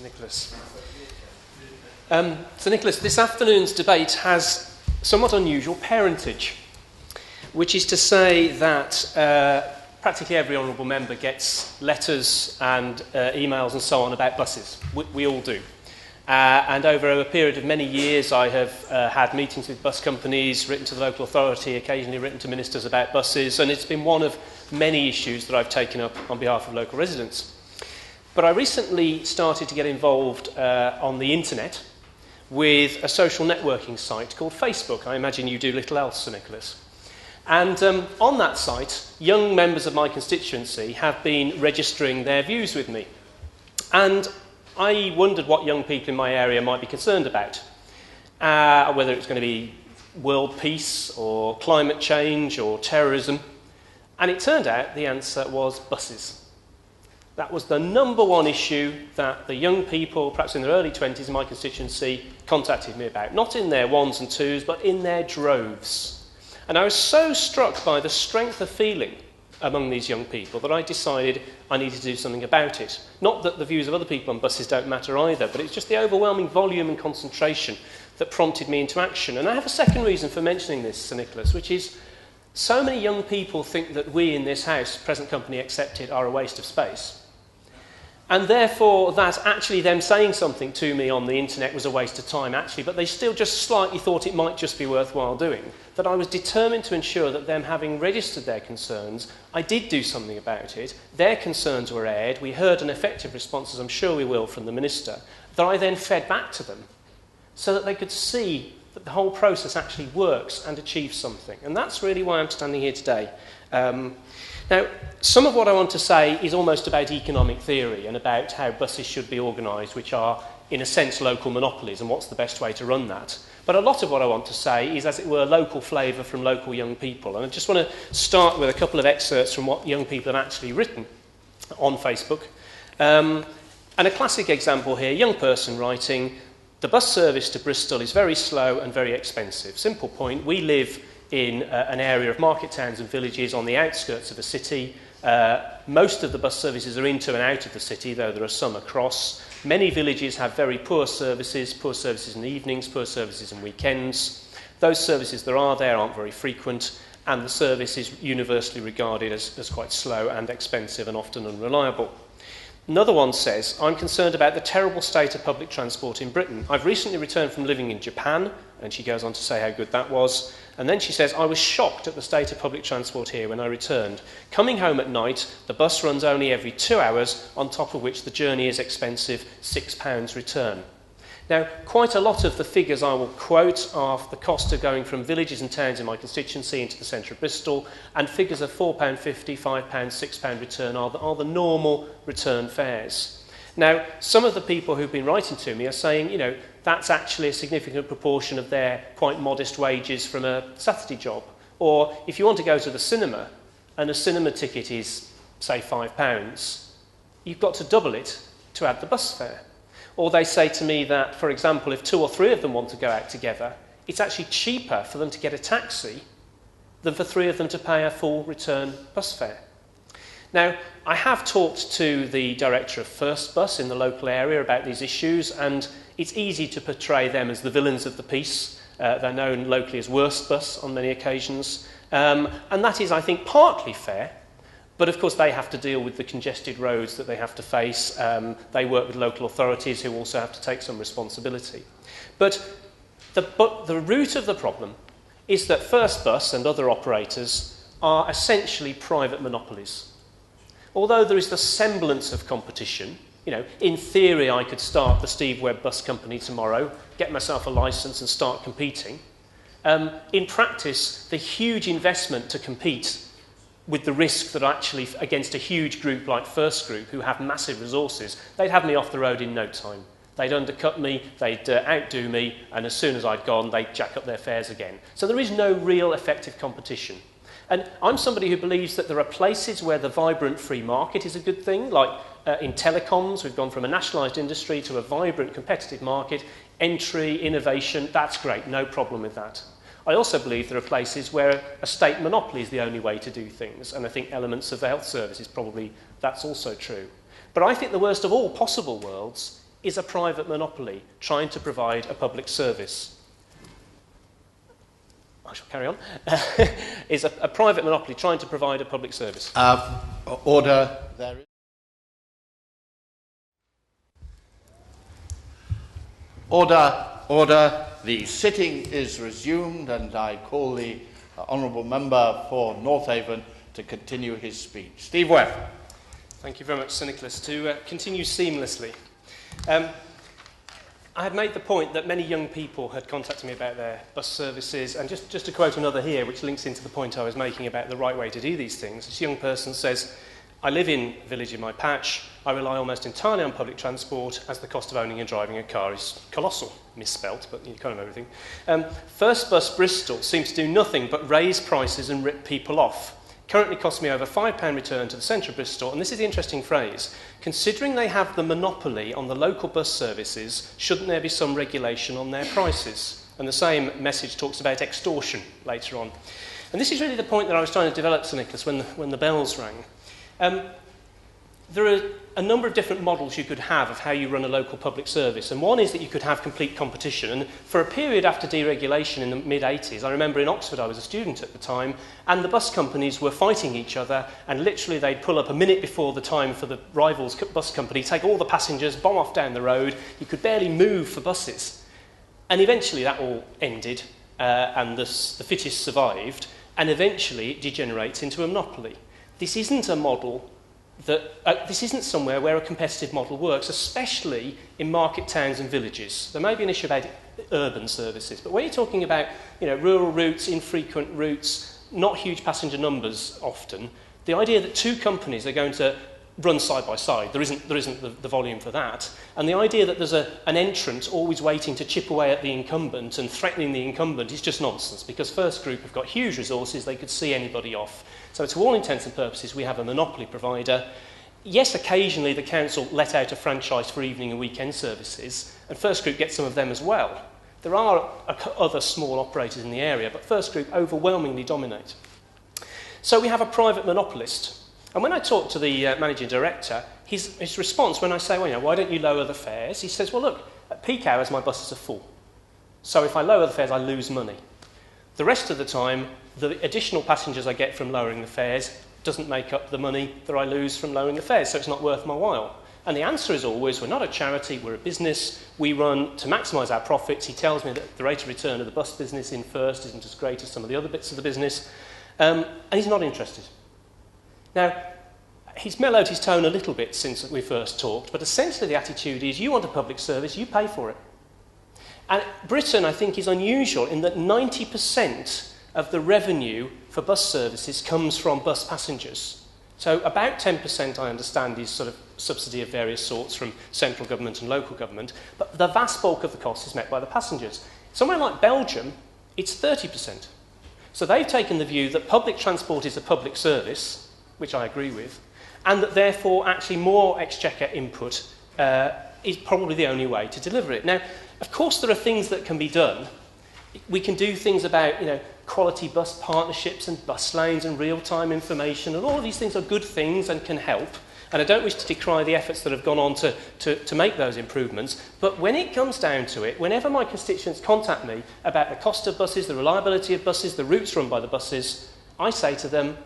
Nicholas. So Nicholas, this afternoon's debate has somewhat unusual parentage, which is to say that practically every honourable member gets letters and emails and so on about buses. We all do. And over a period of many years, I have had meetings with bus companies, written to the local authority, occasionally written to ministers about buses, and it's been one of many issues that I've taken up on behalf of local residents. But I recently started to get involved on the internet with a social networking site called Facebook. I imagine you do little else, Sir Nicholas. And on that site, young members of my constituency have been registering their views with me. And I wondered what young people in my area might be concerned about, whether it's going to be world peace or climate change or terrorism. And it turned out the answer was buses. That was the number one issue that the young people, perhaps in their early 20s in my constituency, contacted me about. Not in their ones and twos, but in their droves. And I was so struck by the strength of feeling among these young people that I decided I needed to do something about it. Not that the views of other people on buses don't matter either, but it's just the overwhelming volume and concentration that prompted me into action. And I have a second reason for mentioning this, Sir Nicholas, which is so many young people think that we in this house, present company accepted, are a waste of space. And therefore, that actually them saying something to me on the internet was a waste of time, actually, but they still just slightly thought it might just be worthwhile doing. That I was determined to ensure that them having registered their concerns, I did do something about it. Their concerns were aired. We heard an effective response, as I'm sure we will, from the Minister, that I then fed back to them so that they could see that the whole process actually works and achieves something. And that's really why I'm standing here today. Now, some of what I want to say is almost about economic theory and about how buses should be organised, which are, in a sense, local monopolies, and what's the best way to run that. But a lot of what I want to say is, as it were, local flavour from local young people. And I just want to start with a couple of excerpts from what young people have actually written on Facebook. And a classic example here, young person writing, "The bus service to Bristol is very slow and very expensive. Simple point, we live in an area of market towns and villages on the outskirts of a city. Most of the bus services are into and out of the city, though there are some across. Many villages have very poor services in the evenings, poor services in weekends. Those services there aren't very frequent, and the service is universally regarded as quite slow and expensive and often unreliable." Another one says, "I'm concerned about the terrible state of public transport in Britain. I've recently returned from living in Japan," and she goes on to say how good that was. And then she says, "I was shocked at the state of public transport here when I returned. Coming home at night, the bus runs only every 2 hours, on top of which the journey is expensive, £6 return." Now, quite a lot of the figures I will quote are the cost of going from villages and towns in my constituency into the centre of Bristol, and figures of £4.50, £5, £6 return are the normal return fares. Now, some of the people who've been writing to me are saying, that's actually a significant proportion of their quite modest wages from a Saturday job. Or if you want to go to the cinema, and a cinema ticket is, say, £5, you've got to double it to add the bus fare. Or they say to me that, for example, if 2 or 3 of them want to go out together, it's actually cheaper for them to get a taxi than for 3 of them to pay a full return bus fare. Now, I have talked to the director of First Bus in the local area about these issues, and it's easy to portray them as the villains of the piece. They're known locally as Worst Bus on many occasions. And that is, I think, partly fair. But of course, they have to deal with the congested roads that they have to face. They work with local authorities who also have to take some responsibility. But the root of the problem is that First Bus and other operators are essentially private monopolies. Although there is the semblance of competition, in theory I could start the Steve Webb Bus Company tomorrow, get myself a licence and start competing. In practice, the huge investment to compete with the risk that actually against a huge group like First Group, who have massive resources, they'd have me off the road in no time. They'd undercut me, they'd outdo me, and as soon as I'd gone, they'd jack up their fares again. So there is no real effective competition. And I'm somebody who believes that there are places where the vibrant free market is a good thing, like in telecoms, we've gone from a nationalised industry to a vibrant competitive market, entry, innovation, that's great, no problem with that. I also believe there are places where a state monopoly is the only way to do things, and I think elements of the health service is probably, that's also true. But I think the worst of all possible worlds is a private monopoly trying to provide a public service. I shall carry on. Is a private monopoly trying to provide a public service. Order there. Order, order. The sitting is resumed, and I call the honourable member for North Haven to continue his speech. Steve Webb. Thank you very much, Sir Nicholas. To continue seamlessly. I had made the point that many young people had contacted me about their bus services, and just to quote another here, which links into the point I was making about the right way to do these things. This young person says, I live in a village in my patch. I rely almost entirely on public transport as the cost of owning and driving a car is colossal. Misspelt, but you kind of know everything. First Bus Bristol seems to do nothing but raise prices and rip people off. Currently costs me over £5 return to the centre of Bristol, and this is the interesting phrase. Considering they have the monopoly on the local bus services, shouldn't there be some regulation on their prices? And the same message talks about extortion later on. And this is really the point that I was trying to develop, Sir Nicholas, when the bells rang. There are a number of different models you could have of how you run a local public service, and one is that you could have complete competition. And for a period after deregulation in the mid-80s, I remember in Oxford, I was a student at the time, and the bus companies were fighting each other, and literally they'd pull up a minute before the time for the rivals bus company, take all the passengers, bomb off down the road. You could barely move for buses. And eventually that all ended, and the fittest survived, and eventually it degenerates into a monopoly. This isn't a model this isn't somewhere where a competitive model works, especially in market towns and villages. There may be an issue about urban services, but when you're talking about rural routes, infrequent routes, not huge passenger numbers often, the idea that two companies are going to run side by side, there isn't the volume for that, and the idea that there's an entrant always waiting to chip away at the incumbent and threatening the incumbent is just nonsense, because First Group have got huge resources, they could see anybody off. So to all intents and purposes, we have a monopoly provider. Yes, occasionally the council let out a franchise for evening and weekend services, and First Group gets some of them as well. There are other small operators in the area, but First Group overwhelmingly dominate. So we have a private monopolist. And when I talk to the managing director, his response when I say, well, why don't you lower the fares? He says, well, look, at peak hours my buses are full. So if I lower the fares, I lose money. The rest of the time, the additional passengers I get from lowering the fares doesn't make up the money that I lose from lowering the fares, so it's not worth my while. And the answer is always, we're not a charity, we're a business, we run to maximise our profits. He tells me that the rate of return of the bus business in First isn't as great as some of the other bits of the business, and he's not interested. Now, he's mellowed his tone a little bit since we first talked, but essentially the attitude is, you want a public service, you pay for it. And Britain, I think, is unusual in that 90% of the revenue for bus services comes from bus passengers. So about 10%, I understand, is sort of subsidy of various sorts from central government and local government, but the vast bulk of the cost is met by the passengers. Somewhere like Belgium, it's 30%. So they've taken the view that public transport is a public service, which I agree with, and that therefore actually more exchequer input is probably the only way to deliver it. Now, of course, there are things that can be done. We can do things about, quality bus partnerships and bus lanes and real-time information, and all of these things are good things and can help. And I don't wish to decry the efforts that have gone on to make those improvements. But when it comes down to it, whenever my constituents contact me about the cost of buses, the reliability of buses, the routes run by the buses, I say to them,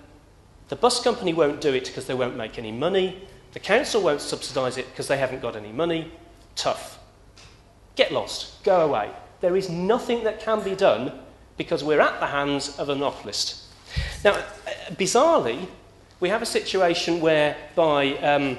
the bus company won't do it because they won't make any money. The council won't subsidise it because they haven't got any money. Tough. Get lost. Go away. There is nothing that can be done because we're at the hands of a monopolist. Now, bizarrely, we have a situation whereby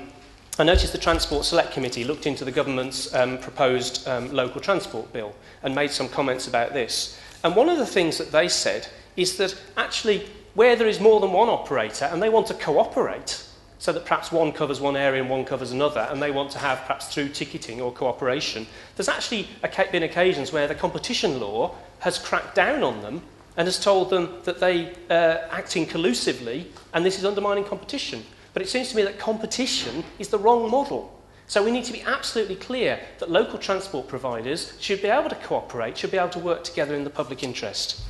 I noticed the Transport Select Committee looked into the government's proposed local transport bill and made some comments about this. And one of the things that they said is that actually where there is more than one operator and they want to cooperate, so that perhaps one covers one area and one covers another, and they want to have perhaps through ticketing or cooperation, there's actually been occasions where the competition law has cracked down on them and has told them that they are acting collusively and this is undermining competition. But it seems to me that competition is the wrong model. So we need to be absolutely clear that local transport providers should be able to cooperate, should be able to work together in the public interest.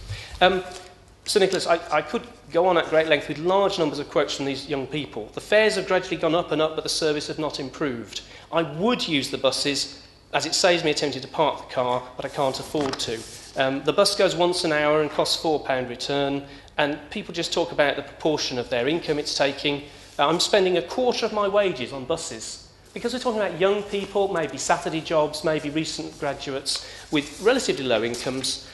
Sir Nicholas, I could go on at great length with large numbers of quotes from these young people. The fares have gradually gone up and up, but the service have not improved. I would use the buses, as it saves me attempting to park the car, but I can't afford to. The bus goes once an hour and costs £4 return, and people just talk about the proportion of their income it's taking. I'm spending a quarter of my wages on buses. Because we're talking about young people, maybe Saturday jobs, maybe recent graduates with relatively low incomes,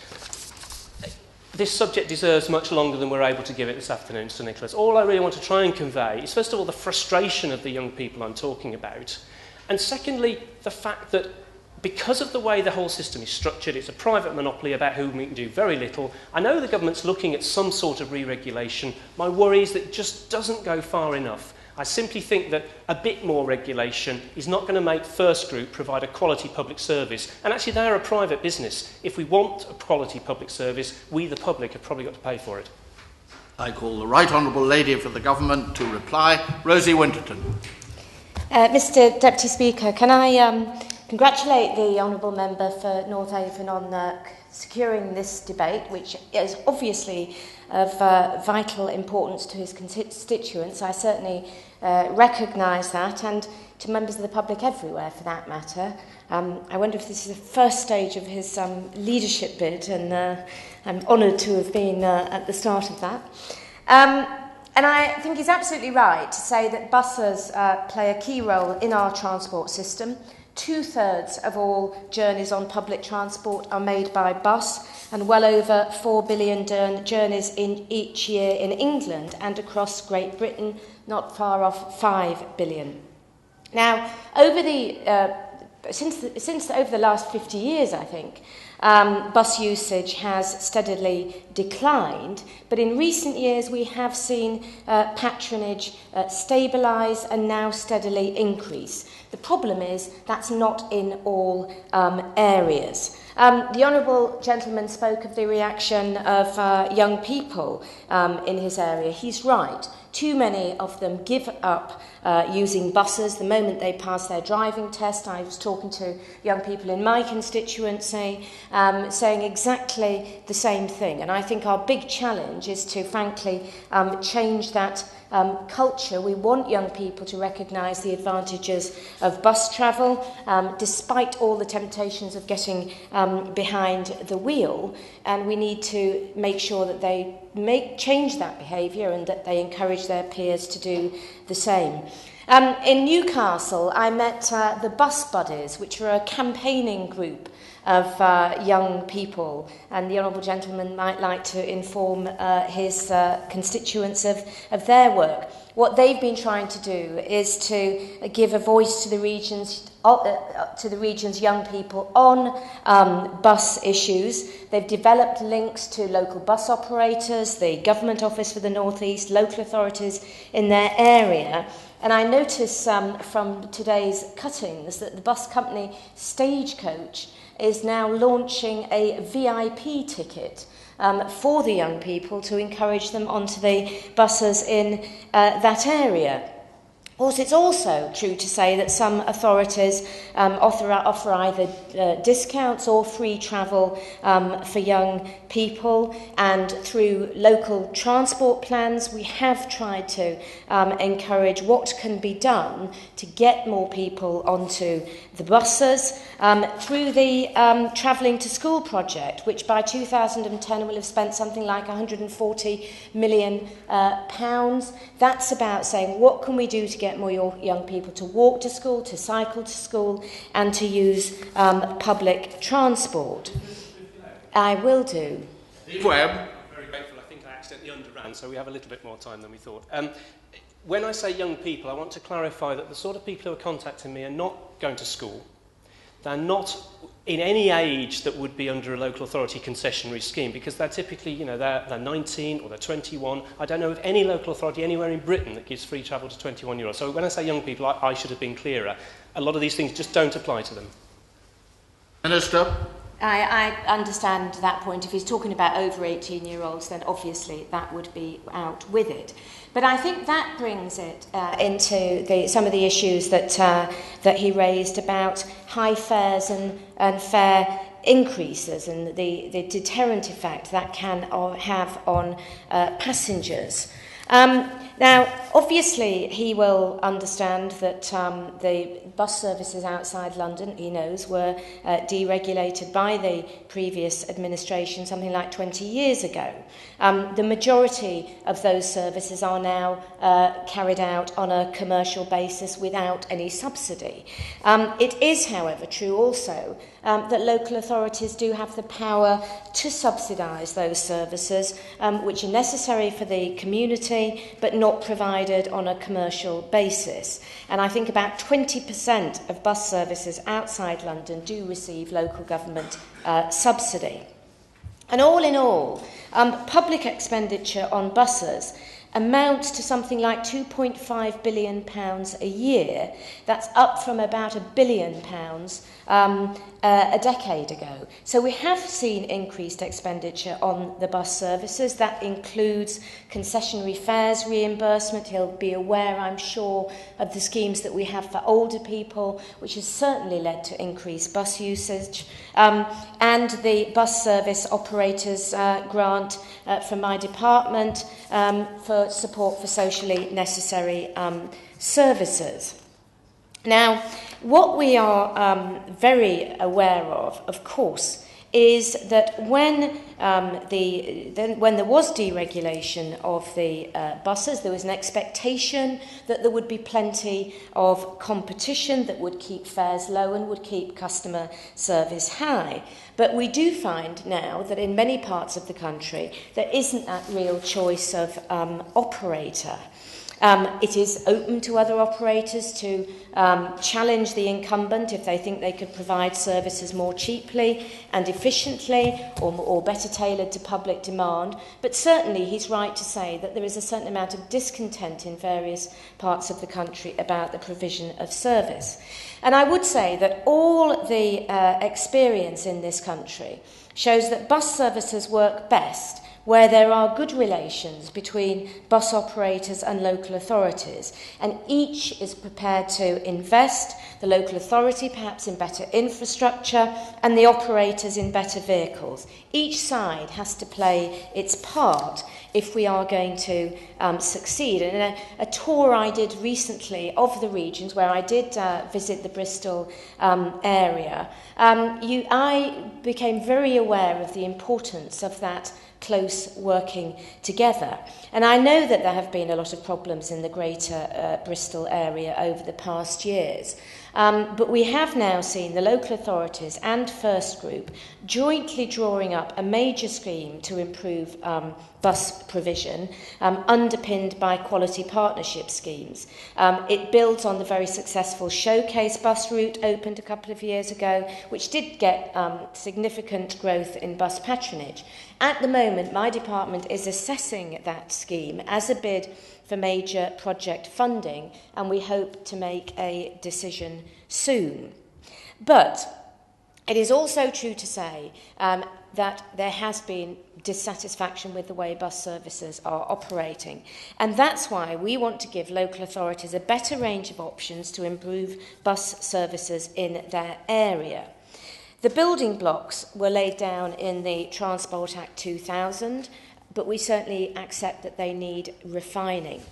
this subject deserves much longer than we're able to give it this afternoon, Sir Nicholas. All I really want to try and convey is, first of all, the frustration of the young people I'm talking about, and secondly, the fact that because of the way the whole system is structured, it's a private monopoly about whom we can do very little. I know the government's looking at some sort of re-regulation. My worry is that it just doesn't go far enough. I simply think that a bit more regulation is not going to make First Group provide a quality public service. And actually, they're a private business. If we want a quality public service, we, the public, have probably got to pay for it. I call the Right Honourable Lady for the Government to reply. Rosie Winterton. Mr Deputy Speaker, can I congratulate the Honourable Member for North Avon on securing this debate, which is obviously of vital importance to his constituents. I certainly recognise that, and to members of the public everywhere for that matter. I wonder if this is the first stage of his leadership bid, and I'm honoured to have been at the start of that. And I think he's absolutely right to say that buses play a key role in our transport system. 2/3 of all journeys on public transport are made by bus, and well over 4 billion journeys in each year in England and across Great Britain, not far off 5 billion. Now, over the over the last 50 years, I think, bus usage has steadily declined, but in recent years we have seen patronage stabilise and now steadily increase. The problem is that's not in all areas. The Honourable Gentleman spoke of the reaction of young people in his area. He's right. Too many of them give up using buses the moment they pass their driving test. I was talking to young people in my constituency saying exactly the same thing. And I think our big challenge is to, frankly, change that culture. We want young people to recognise the advantages of bus travel, despite all the temptations of getting behind the wheel, and we need to make sure that they change that behaviour and that they encourage their peers to do the same. In Newcastle, I met the Bus Buddies, which are a campaigning group of young people, and the Honourable Gentleman might like to inform his constituents of their work. What they've been trying to do is to give a voice to the region's young people on bus issues. They've developed links to local bus operators, the Government Office for the North East, local authorities in their area. And I notice from today's cuttings that the bus company Stagecoach is now launching a VIP ticket for the young people to encourage them onto the buses in that area. Of course, it's also true to say that some authorities offer either discounts or free travel for young people, and through local transport plans we have tried to encourage what can be done to get more people onto the buses through the Travelling to School project, which by 2010 will have spent something like £140 million. That's about saying what can we do to get more young people to walk to school, to cycle to school, and to use public transport. I will do. Steve Webb. I'm very grateful. I think I accidentally underran, so we have a little bit more time than we thought. When I say young people, I want to clarify that the sort of people who are contacting me are not going to school. They're not in any age that would be under a local authority concessionary scheme, because they're typically, they're 19 or they're 21. I don't know of any local authority anywhere in Britain that gives free travel to 21-year-olds. So when I say young people, I should have been clearer. A lot of these things just don't apply to them. Minister. I understand that point. If he's talking about over 18-year-olds, then obviously that would be out with it. But I think that brings it into some of the issues that he raised about high fares and fare increases and the deterrent effect that can have on passengers. Now, obviously, he will understand that the bus services outside London, he knows, were deregulated by the previous administration something like 20 years ago. The majority of those services are now carried out on a commercial basis without any subsidy. It is, however, true also that local authorities do have the power to subsidise those services which are necessary for the community but not provided on a commercial basis. And I think about 20% of bus services outside London do receive local government subsidy. And all in all, public expenditure on buses amounts to something like £2.5 billion a year. That's up from about £1 billion a decade ago. So we have seen increased expenditure on the bus services. That includes concessionary fares reimbursement. He'll be aware, I'm sure, of the schemes that we have for older people, which has certainly led to increased bus usage. And the bus service operators grant from my department for support for socially necessary services. Now, what we are very aware of course, is that when there was deregulation of the buses, there was an expectation that there would be plenty of competition that would keep fares low and would keep customer service high. But we do find now that in many parts of the country there isn't that real choice of operator. It is open to other operators to challenge the incumbent if they think they could provide services more cheaply and efficiently or better tailored to public demand. But certainly he's right to say that there is a certain amount of discontent in various parts of the country about the provision of service. And I would say that all the experience in this country shows that bus services work best where there are good relations between bus operators and local authorities, and each is prepared to invest, the local authority perhaps in better infrastructure and the operators in better vehicles. Each side has to play its part if we are going to succeed. And in a tour I did recently of the regions, where I did visit the Bristol area, I became very aware of the importance of that close working together. And I know that there have been a lot of problems in the greater Bristol area over the past years. But we have now seen the local authorities and First Group jointly drawing up a major scheme to improve bus provision, underpinned by quality partnership schemes. It builds on the very successful Showcase bus route opened a couple of years ago, which did get significant growth in bus patronage. At the moment, my department is assessing that scheme as a bid for major project funding, and we hope to make a decision soon. But it is also true to say that there has been dissatisfaction with the way bus services are operating. And that's why we want to give local authorities a better range of options to improve bus services in their area. The building blocks were laid down in the Transport Act 2000, but we certainly accept that they need refining.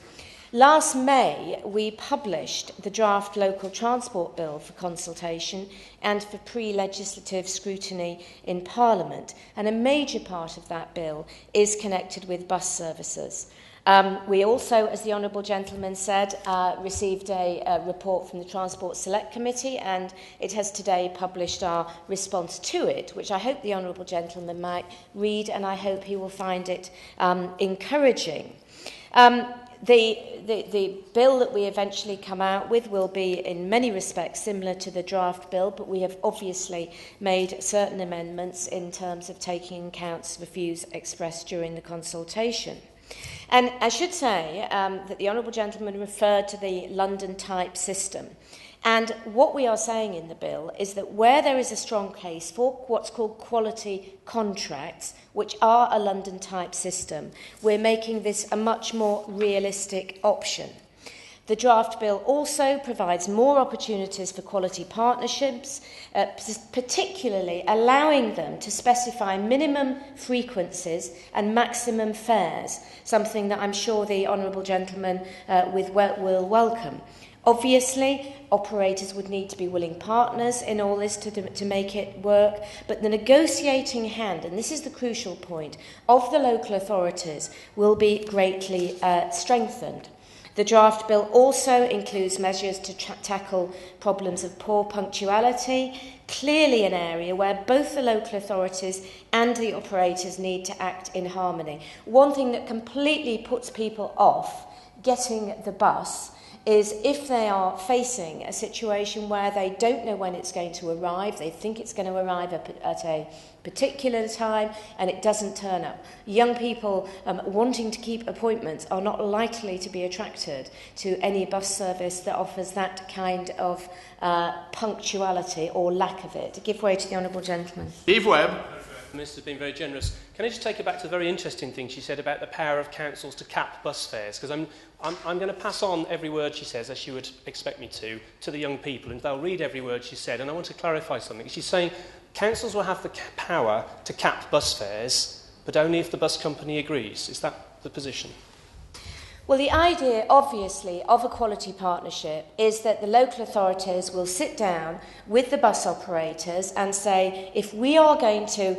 Last May, we published the draft local transport bill for consultation and for pre-legislative scrutiny in Parliament, and a major part of that bill is connected with bus services. We also, as the Honourable Gentleman said, received a report from the Transport Select Committee, and it has today published our response to it, which I hope the Honourable Gentleman might read, and I hope he will find it encouraging. The bill that we eventually come out with will be in many respects similar to the draft bill, but we have obviously made certain amendments in terms of taking account of views expressed during the consultation. And I should say that the Honourable Gentleman referred to the London type system. And what we are saying in the bill is that where there is a strong case for what's called quality contracts, which are a London type system, we're making this a much more realistic option. The draft bill also provides more opportunities for quality partnerships, particularly allowing them to specify minimum frequencies and maximum fares, something that I'm sure the honourable gentleman will welcome. Obviously, operators would need to be willing partners in all this to make it work, but the negotiating hand, and this is the crucial point, of the local authorities will be greatly strengthened. The draft bill also includes measures to tackle problems of poor punctuality, clearly an area where both the local authorities and the operators need to act in harmony. One thing that completely puts people off getting the bus is if they are facing a situation where they don't know when it's going to arrive, they think it's going to arrive at a particular time and it doesn't turn up. Young people wanting to keep appointments are not likely to be attracted to any bus service that offers that kind of punctuality or lack of it. To give way to the honourable gentleman. Steve Webb. The Minister's been very generous. Can I just take you back to the very interesting thing she said about the power of councils to cap bus fares? Because I'm going to pass on every word she says, as she would expect me to the young people, and they'll read every word she said. And I want to clarify something. She's saying councils will have the power to cap bus fares, but only if the bus company agrees. Is that the position? Well, the idea, obviously, of a quality partnership is that the local authorities will sit down with the bus operators and say, if we are going to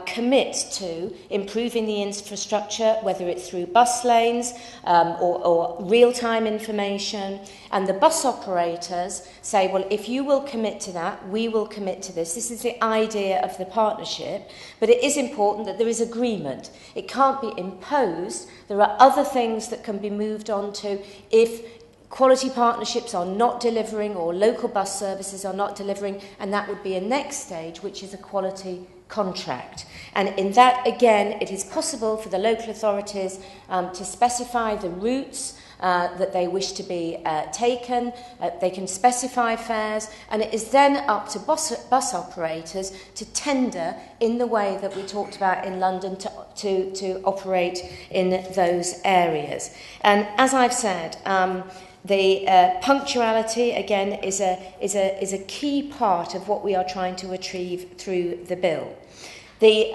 commit to improving the infrastructure, whether it's through bus lanes or real-time information, and the bus operators say, well, if you will commit to that, we will commit to this. This is the idea of the partnership, but it is important that there is agreement. It can't be imposed. There are other things that can be moved on to if quality partnerships are not delivering or local bus services are not delivering, and that would be a next stage, which is a quality contract. And in that, again, it is possible for the local authorities to specify the routes that they wish to be taken. They can specify fares, and it is then up to bus operators to tender in the way that we talked about in London to operate in those areas. And as I've said, the punctuality, again, is a key part of what we are trying to achieve through the bill. The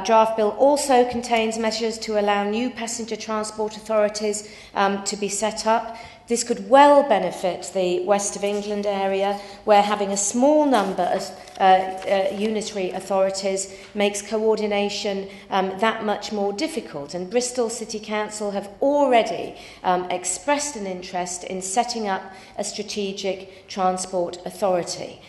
draft bill also contains measures to allow new passenger transport authorities to be set up. This could well benefit the West of England area, where having a small number of unitary authorities makes coordination that much more difficult. And Bristol City Council have already expressed an interest in setting up a strategic transport authority.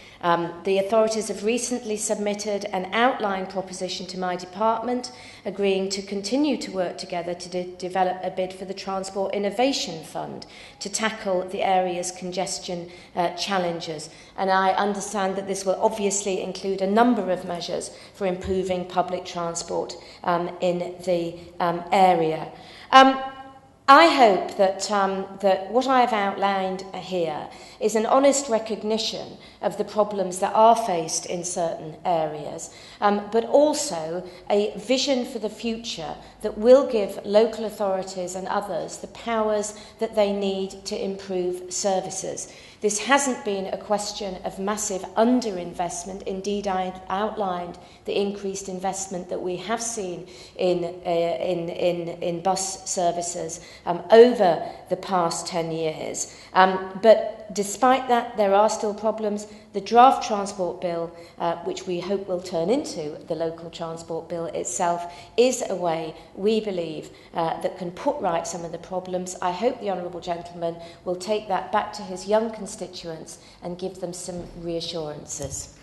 The authorities have recently submitted an outline proposition to my department, agreeing to continue to work together to develop a bid for the Transport Innovation Fund to tackle the area's congestion challenges. And I understand that this will obviously include a number of measures for improving public transport in the area. I hope that what I have outlined here is an honest recognition of the problems that are faced in certain areas, but also a vision for the future that will give local authorities and others the powers that they need to improve services. This hasn't been a question of massive underinvestment. Indeed, I outlined the increased investment that we have seen in bus services over the past 10 years. But despite that, there are still problems. The draft transport bill, which we hope will turn into the local transport bill itself, is a way, we believe, that can put right some of the problems. I hope the honourable gentleman will take that back to his young constituents and give them some reassurances.